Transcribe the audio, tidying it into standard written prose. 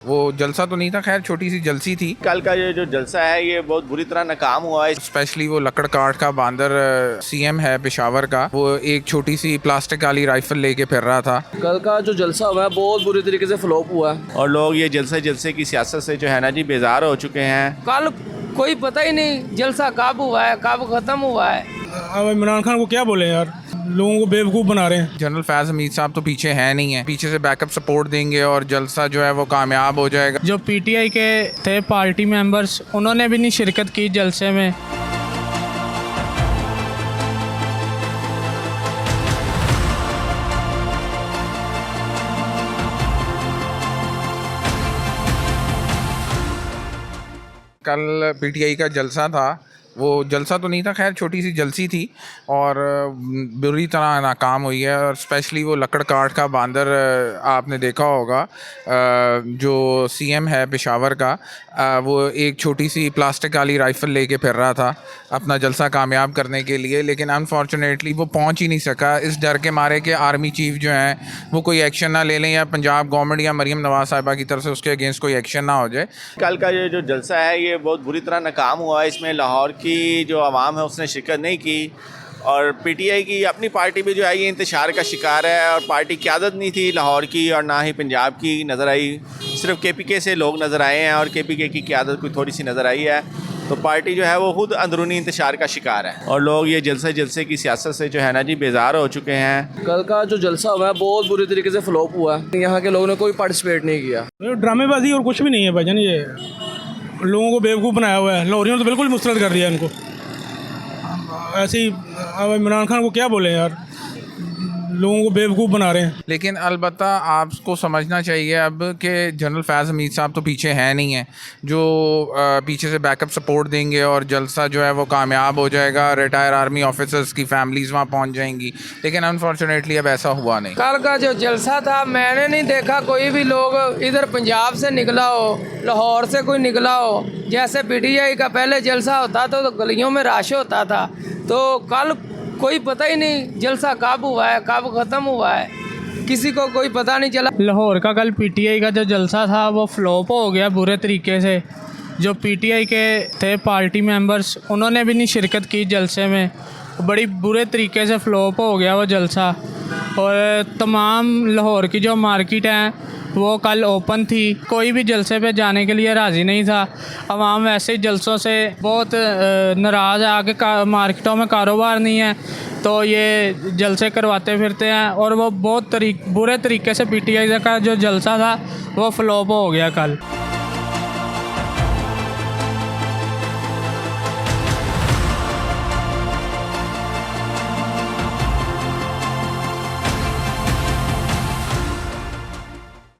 वो जलसा तो नहीं था, खैर छोटी सी जलसी थी। कल का ये जो जलसा है ये बहुत बुरी तरह नाकाम हुआ है। स्पेशली वो लकड़ काठ का बांदर सीएम है पेशावर का, वो एक छोटी सी प्लास्टिक वाली राइफल लेके फिर रहा था। कल का जो जलसा हुआ है बहुत बुरी तरीके से फ्लॉप हुआ है और लोग ये जलसे की सियासत से जो है ना जी बेजार हो चुके हैं। कल कोई पता ही नहीं जलसा कब हुआ है कब खत्म हुआ है। अब इमरान खान को क्या बोले यार, लोगों को बेवकूफ़ बना रहे हैं। जनरल फैज हमीद साहब तो पीछे है नहीं है, पीछे से बैकअप सपोर्ट देंगे और जलसा जो है वो कामयाब हो जाएगा। जो पीटीआई के थे पार्टी मेंबर्स, उन्होंने भी नहीं शिरकत की जलसे में। कल पीटीआई का जलसा था, वो जलसा तो नहीं था, खैर छोटी सी जलसी थी और बुरी तरह नाकाम हुई है। और स्पेशली वो लकड़ काठ का बांदर आपने देखा होगा, जो सीएम है पेशावर का, वो एक छोटी सी प्लास्टिक वाली राइफल लेके फिर रहा था अपना जलसा कामयाब करने के लिए, लेकिन अनफॉर्चुनेटली वो पहुंच ही नहीं सका इस डर के मारे कि आर्मी चीफ जो हैं वो कोई एक्शन ना ले लें या पंजाब गवर्नमेंट या मरीम नवाज साहिबा की तरफ से उसके अगेंस्ट कोई एक्शन ना हो जाए। कल का ये जो जलसा है ये बहुत बुरी तरह नाकाम हुआ है। इसमें लाहौर की जो आवाम है उसने शिरकत नहीं की और पीटीआई की अपनी पार्टी भी जो है ये इंतशार का शिकार है। और पार्टी क़यादत नहीं थी लाहौर की और ना ही पंजाब की नज़र आई, सिर्फ केपीके से लोग नज़र आए हैं और केपीके की क़यादत कोई थोड़ी सी नज़र आई है। तो पार्टी जो है वो खुद अंदरूनी इंतशार का शिकार है और लोग ये जलसे की सियासत से जो है ना जी बेजार हो चुके हैं। कल का जो जलसा हुआ है बहुत बुरी तरीके से फ्लॉप हुआ है। यहाँ के लोगों ने कोई पार्टिसिपेट नहीं किया। ड्रामेबाजी और कुछ भी नहीं है भाईजान, ये लोगों को बेवकूफ़ बनाया हुआ है। लाहौरियों ने तो बिल्कुल मुस्तरद कर दिया इनको। ऐसे ही अब इमरान खान को क्या बोले यार, लोगों को बेवकूफ़ बना रहे हैं। लेकिन अलबत्ता आपको समझना चाहिए अब कि जनरल फैज़ हमीद साहब तो पीछे है नहीं है, जो पीछे से बैकअप सपोर्ट देंगे और जलसा जो है वो कामयाब हो जाएगा। रिटायर आर्मी ऑफिसर्स की फैमिलीज़ वहाँ पहुँच जाएंगी, लेकिन अनफॉर्चुनेटली अब ऐसा हुआ नहीं। कल का जो जलसा था मैंने नहीं देखा कोई भी लोग इधर पंजाब से निकला हो, लाहौर से कोई निकला हो। जैसे पीटीआई का पहले जलसा होता तो गलियों में रश होता था, तो कल कोई पता ही नहीं जलसा कब हुआ है कब ख़त्म हुआ है, किसी को कोई पता नहीं चला। लाहौर का कल पीटीआई का जो जलसा था वो फ्लॉप हो गया बुरे तरीके से। जो पीटीआई के थे पार्टी मेंबर्स, उन्होंने भी नहीं शिरकत की जलसे में। बड़ी बुरे तरीके से फ्लॉप हो गया वो जलसा। और तमाम लाहौर की जो मार्केट हैं वो कल ओपन थी, कोई भी जलसे पे जाने के लिए राज़ी नहीं था। अवाम वैसे ही जलसों से बहुत नाराज़ है, आगे मार्केटों में कारोबार नहीं है तो ये जलसे करवाते फिरते हैं। और वो बहुत बुरे तरीके से पीटीआई का जो जलसा था वो फ्लॉप हो गया कल।